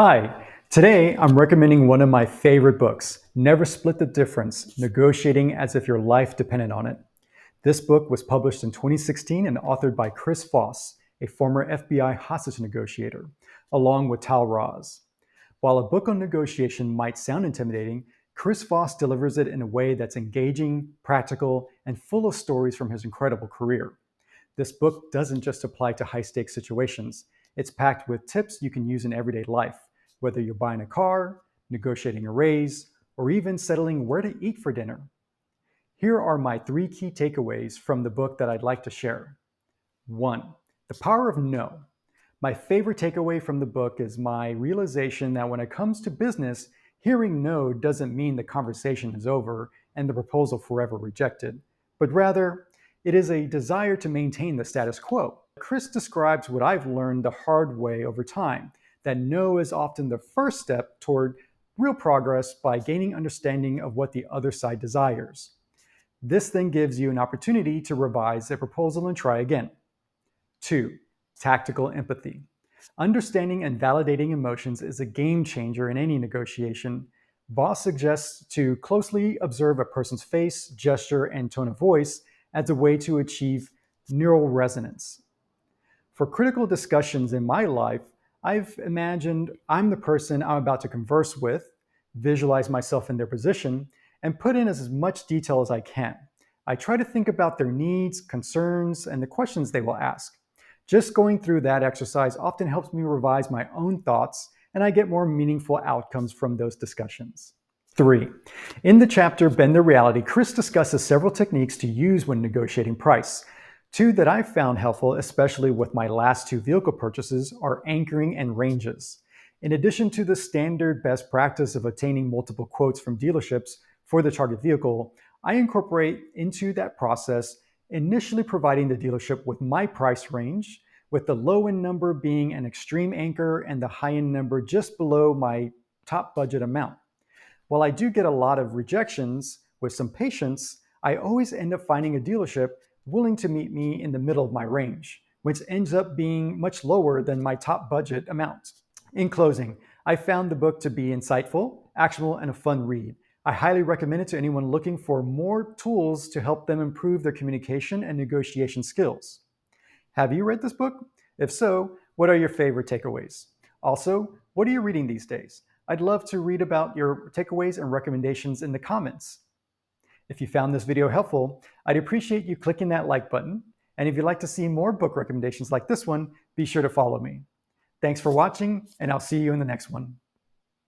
Hi, today I'm recommending one of my favorite books, Never Split the Difference, Negotiating as if Your Life Depended on It. This book was published in 2016 and authored by Chris Voss, a former FBI hostage negotiator, along with Tal Raz. While a book on negotiation might sound intimidating, Chris Voss delivers it in a way that's engaging, practical, and full of stories from his incredible career. This book doesn't just apply to high stakes situations. It's packed with tips you can use in everyday life, whether you're buying a car, negotiating a raise, or even settling where to eat for dinner. Here are my three key takeaways from the book that I'd like to share. 1. The power of no. My favorite takeaway from the book is my realization that when it comes to business, hearing no doesn't mean the conversation is over and the proposal forever rejected, but rather, it is a desire to maintain the status quo. Chris describes what I've learned the hard way over time, that no is often the first step toward real progress by gaining understanding of what the other side desires. This then gives you an opportunity to revise a proposal and try again. 2. Tactical empathy. Understanding and validating emotions is a game changer in any negotiation. Voss suggests to closely observe a person's face, gesture, and tone of voice as a way to achieve neural resonance. For critical discussions in my life, I've imagined I'm the person I'm about to converse with, visualize myself in their position, and put in as much detail as I can. I try to think about their needs, concerns, and the questions they will ask. Just going through that exercise often helps me revise my own thoughts, and I get more meaningful outcomes from those discussions. 3. In the chapter Bend the Reality, Chris discusses several techniques to use when negotiating price. Two that I've found helpful, especially with my last two vehicle purchases, are anchoring and ranges. In addition to the standard best practice of obtaining multiple quotes from dealerships for the target vehicle, I incorporate into that process initially providing the dealership with my price range, with the low-end number being an extreme anchor and the high-end number just below my top budget amount. While I do get a lot of rejections, with some patience, I always end up finding a dealership willing to meet me in the middle of my range, which ends up being much lower than my top budget amount. In closing, I found the book to be insightful, actionable, and a fun read. I highly recommend it to anyone looking for more tools to help them improve their communication and negotiation skills. Have you read this book? If so, what are your favorite takeaways? Also, what are you reading these days? I'd love to read about your takeaways and recommendations in the comments. If you found this video helpful, I'd appreciate you clicking that like button. And if you'd like to see more book recommendations like this one, be sure to follow me. Thanks for watching, and I'll see you in the next one.